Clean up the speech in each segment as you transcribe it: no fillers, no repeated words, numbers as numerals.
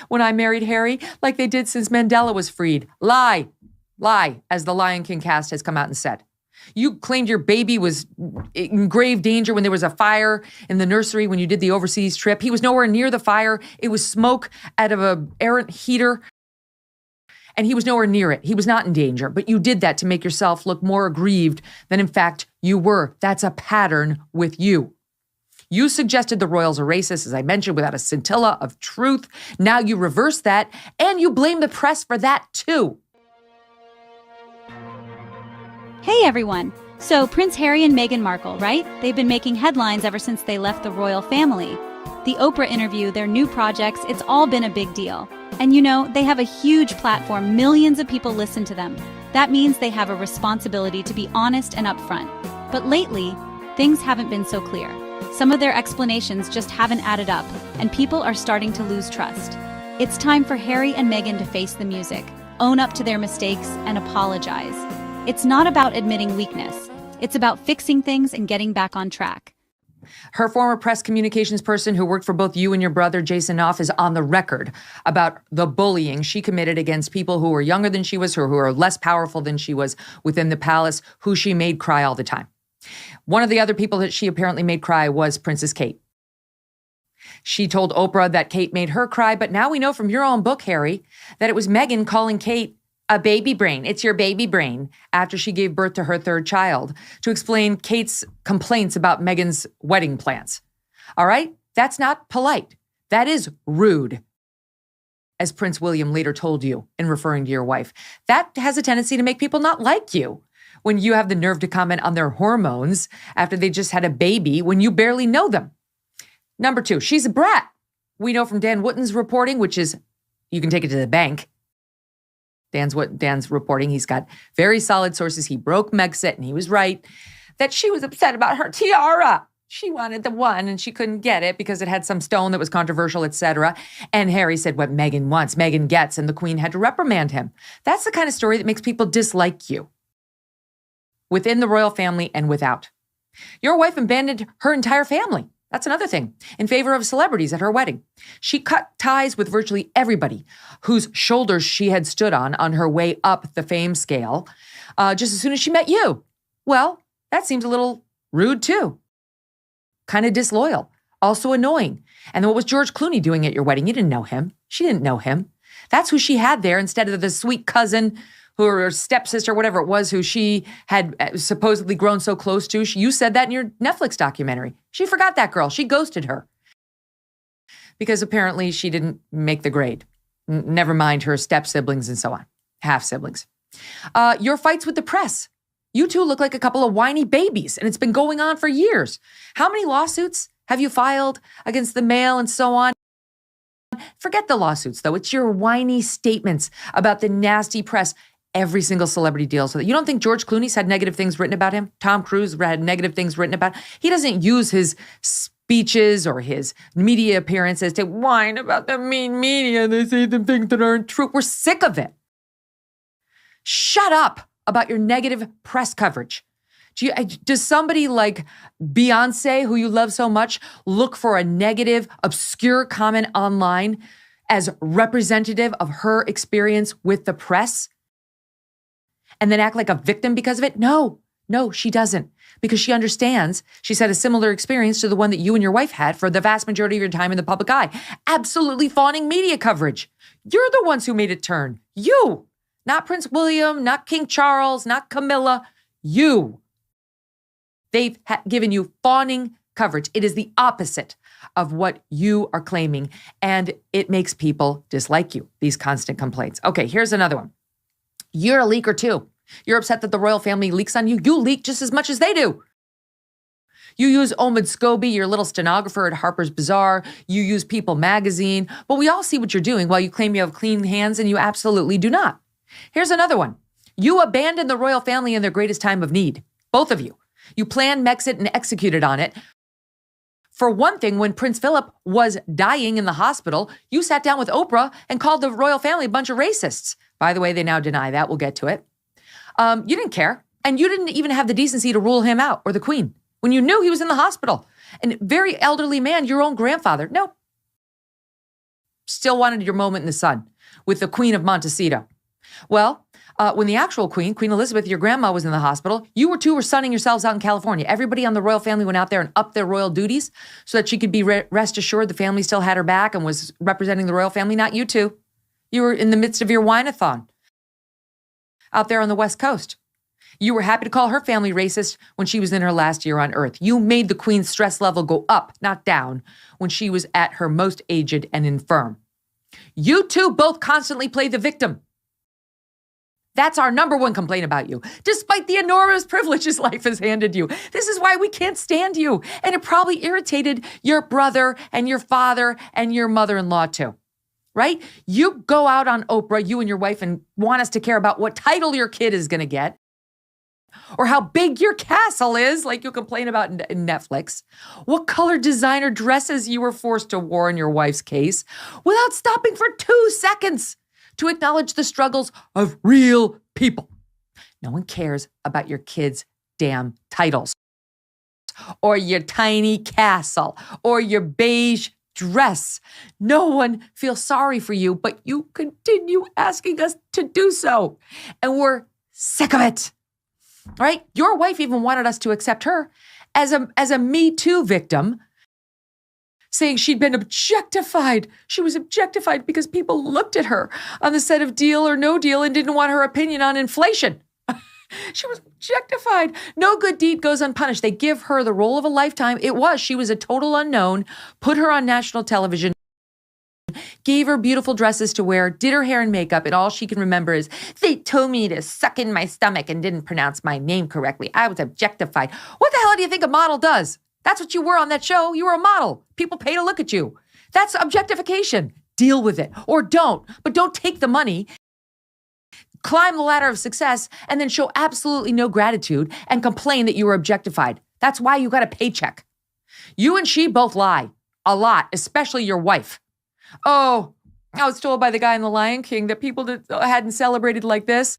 when I married Harry, like they did since Mandela was freed. Lie, as the Lion King cast has come out and said. You claimed your baby was in grave danger when there was a fire in the nursery when you did the overseas trip. He was nowhere near the fire. It was smoke out of an errant heater. And he was nowhere near it. He was not in danger. But you did that to make yourself look more aggrieved than in fact you were. That's a pattern with you. You suggested the royals are racist, as I mentioned, without a scintilla of truth. Now you reverse that, and you blame the press for that too. Hey everyone! So Prince Harry and Meghan Markle, right? They've been making headlines ever since they left the royal family. The Oprah interview, their new projects, it's all been a big deal. And you know, they have a huge platform, millions of people listen to them. That means they have a responsibility to be honest and upfront. But lately, things haven't been so clear. Some of their explanations just haven't added up, and people are starting to lose trust. It's time for Harry and Meghan to face the music, own up to their mistakes, and apologize. It's not about admitting weakness. It's about fixing things and getting back on track. Her former press communications person who worked for both you and your brother, Jason Knopf, is on the record about the bullying she committed against people who were younger than she was, who were less powerful than she was within the palace, who she made cry all the time. One of the other people that she apparently made cry was Princess Kate. She told Oprah that Kate made her cry, but now we know from your own book, Harry, that it was Meghan calling Kate a baby brain. It's your baby brain, after she gave birth to her third child, to explain Kate's complaints about Meghan's wedding plans. All right? That's not polite. That is rude, as Prince William later told you in referring to your wife. That has a tendency to make people not like you when you have the nerve to comment on their hormones after they just had a baby when you barely know them. Number two, she's a brat. We know from Dan Wootton's reporting, which is, you can take it to the bank. Dan's reporting, he's got very solid sources. He broke Megxit, and he was right, that she was upset about her tiara. She wanted the one, and she couldn't get it because it had some stone that was controversial, etc. And Harry said, what Meghan wants, Meghan gets, and the Queen had to reprimand him. That's the kind of story that makes people dislike you, within the royal family and without. Your wife abandoned her entire family. That's another thing, in favor of celebrities at her wedding. She cut ties with virtually everybody whose shoulders she had stood on her way up the fame scale, just as soon as she met you. Well, that seems a little rude too. Kind of disloyal, also annoying. And then what was George Clooney doing at your wedding? You didn't know him. She didn't know him. That's who she had there instead of the sweet cousin or stepsister, whatever it was, who she had supposedly grown so close to. You said that in your Netflix documentary. She forgot that girl. She ghosted her because apparently she didn't make the grade. Never mind her step-siblings and so on, half-siblings. Your fights with the press. You two look like a couple of whiny babies, and it's been going on for years. How many lawsuits have you filed against the Mail and so on? Forget the lawsuits, though. It's your whiny statements about the nasty press. Every single celebrity deals with it. You don't think George Clooney's had negative things written about him? Tom Cruise had negative things written about him? He doesn't use his speeches or his media appearances to whine about the mean media. They say the things that aren't true. We're sick of it. Shut up about your negative press coverage. Does somebody like Beyonce, who you love so much, look for a negative, obscure comment online as representative of her experience with the press? And then act like a victim because of it? No, she doesn't. Because she understands she's had a similar experience to the one that you and your wife had for the vast majority of your time in the public eye. Absolutely fawning media coverage. You're the ones who made it turn. You. Not Prince William, not King Charles, not Camilla. You. They've given you fawning coverage. It is the opposite of what you are claiming. And it makes people dislike you, these constant complaints. Okay, here's another one. You're a leaker too. You're upset that the royal family leaks on you. You leak just as much as they do. You use Omid Scobie, your little stenographer at Harper's Bazaar. You use People magazine. But we all see what you're doing while you claim you have clean hands, and you absolutely do not. Here's another one. You abandoned the royal family in their greatest time of need. Both of you. You planned Megxit and executed on it. For one thing, when Prince Philip was dying in the hospital, you sat down with Oprah and called the royal family a bunch of racists. By the way, they now deny that. We'll get to it. You didn't care. And you didn't even have the decency to rule him out, or the Queen, when you knew he was in the hospital. And very elderly man, your own grandfather. No. still wanted your moment in the sun with the Queen of Montecito. Well, when the actual Queen Elizabeth, your grandma, was in the hospital, you two were sunning yourselves out in California. Everybody on the royal family went out there and upped their royal duties so that she could be rest assured the family still had her back and was representing the royal family, not you two. You were in the midst of your wine-a-thon out there on the West Coast. You were happy to call her family racist when she was in her last year on Earth. You made the Queen's stress level go up, not down, when she was at her most aged and infirm. You two both constantly play the victim. That's our number one complaint about you, despite the enormous privileges life has handed you. This is why we can't stand you. And it probably irritated your brother and your father and your mother-in-law too, right? You go out on Oprah, you and your wife, and want us to care about what title your kid is going to get or how big your castle is, like you complain about in Netflix, what color designer dresses you were forced to wear in your wife's case, without stopping for 2 seconds to acknowledge the struggles of real people. No one cares about your kids' damn titles or your tiny castle or your beige dress. No one feels sorry for you, but you continue asking us to do so. And we're sick of it, right? Your wife even wanted us to accept her as a Me Too victim, saying she'd been objectified. She was objectified because people looked at her on the set of Deal or No Deal and didn't want her opinion on inflation. She was objectified. No good deed goes unpunished. They give her the role of a lifetime. She was a total unknown, put her on national television, gave her beautiful dresses to wear, did her hair and makeup, and all she can remember is, they told me to suck in my stomach and didn't pronounce my name correctly. I was objectified. What the hell do you think a model does? That's what you were on that show. You were a model. People pay to look at you. That's objectification. Deal with it. Or don't. But don't take the money, climb the ladder of success, and then show absolutely no gratitude and complain that you were objectified. That's why you got a paycheck. You and she both lie. A lot, especially your wife. Oh, I was told by the guy in The Lion King that people hadn't celebrated like this.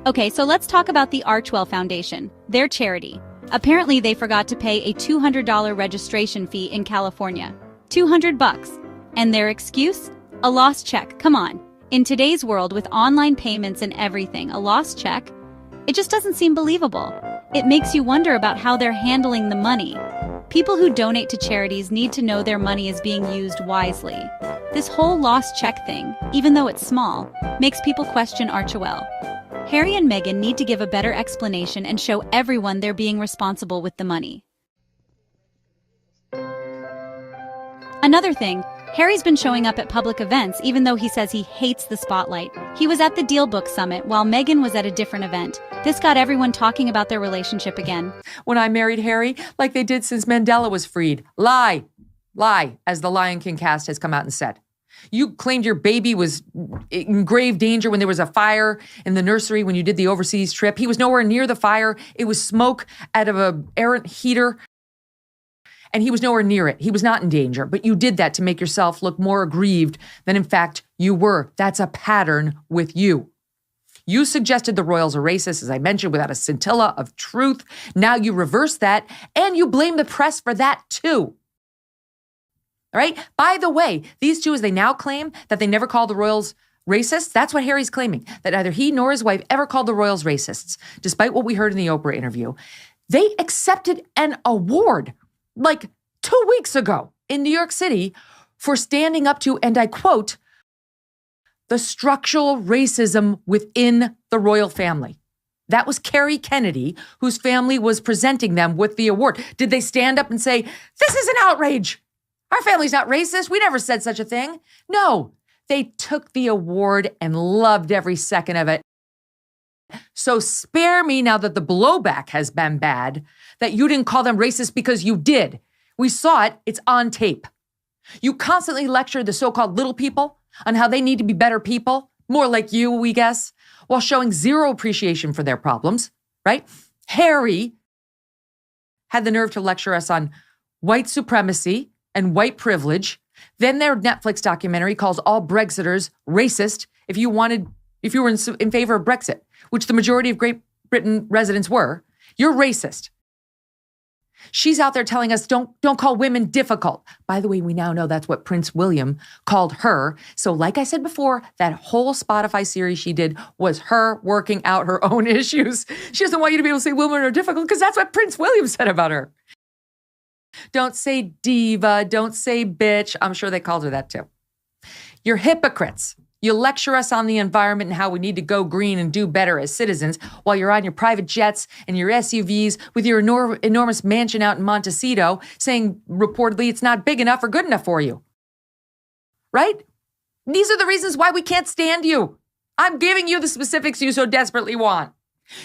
Okay, so let's talk about the Archwell Foundation, their charity. Apparently, they forgot to pay a $200 registration fee in California. $200. And their excuse? A lost check. Come on. In today's world, with online payments and everything, a lost check? It just doesn't seem believable. It makes you wonder about how they're handling the money. People who donate to charities need to know their money is being used wisely. This whole lost check thing, even though it's small, makes people question Archwell. Harry and Meghan need to give a better explanation and show everyone they're being responsible with the money. Another thing, Harry's been showing up at public events even though he says he hates the spotlight. He was at the Deal Book Summit while Meghan was at a different event. This got everyone talking about their relationship again. When I married Harry, like they did since Mandela was freed. Lie, as the Lion King cast has come out and said. You claimed your baby was in grave danger when there was a fire in the nursery when you did the overseas trip. He was nowhere near the fire. It was smoke out of an errant heater, and he was nowhere near it. He was not in danger, but you did that to make yourself look more aggrieved than in fact you were. That's a pattern with you. You suggested the royals are racist, as I mentioned, without a scintilla of truth. Now you reverse that, and you blame the press for that too. All right? By the way, these two, as they now claim that they never called the royals racists, that's what Harry's claiming, that neither he nor his wife ever called the royals racists, despite what we heard in the Oprah interview. They accepted an award like 2 weeks ago in New York City for standing up to, and I quote, the structural racism within the royal family. That was Carrie Kennedy, whose family was presenting them with the award. Did they stand up and say, this is an outrage? Our family's not racist. We never said such a thing. No, they took the award and loved every second of it. So spare me now that the blowback has been bad, that you didn't call them racist because you did. We saw it. It's on tape. You constantly lecture the so-called little people on how they need to be better people, more like you, we guess, while showing zero appreciation for their problems, right? Harry had the nerve to lecture us on white supremacy and white privilege. Then their Netflix documentary calls all Brexiters racist if you were in favor of Brexit, which the majority of Great Britain residents were. You're racist. She's out there telling us don't call women difficult. By the way, we now know that's what Prince William called her. So like I said before, that whole Spotify series she did was her working out her own issues. She doesn't want you to be able to say women are difficult because that's what Prince William said about her. Don't say diva, don't say bitch. I'm sure they called her that too. You're hypocrites. You lecture us on the environment and how we need to go green and do better as citizens while you're on your private jets and your SUVs with your enormous mansion out in Montecito saying reportedly it's not big enough or good enough for you. Right? These are the reasons why we can't stand you. I'm giving you the specifics you so desperately want.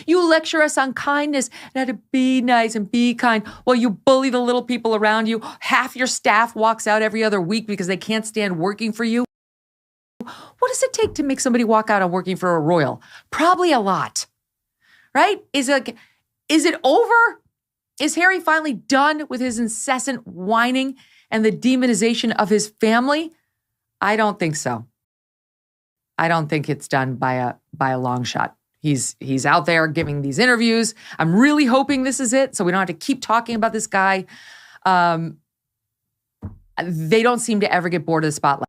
You lecture us on kindness and how to be nice and be kind while you bully the little people around you. Half your staff walks out every other week because they can't stand working for you. What does it take to make somebody walk out on working for a royal? Probably a lot, right? Is it over? Is Harry finally done with his incessant whining and the demonization of his family? I don't think so. I don't think it's done by a long shot. He's out there giving these interviews. I'm really hoping this is it, so we don't have to keep talking about this guy. They don't seem to ever get bored of the spotlight.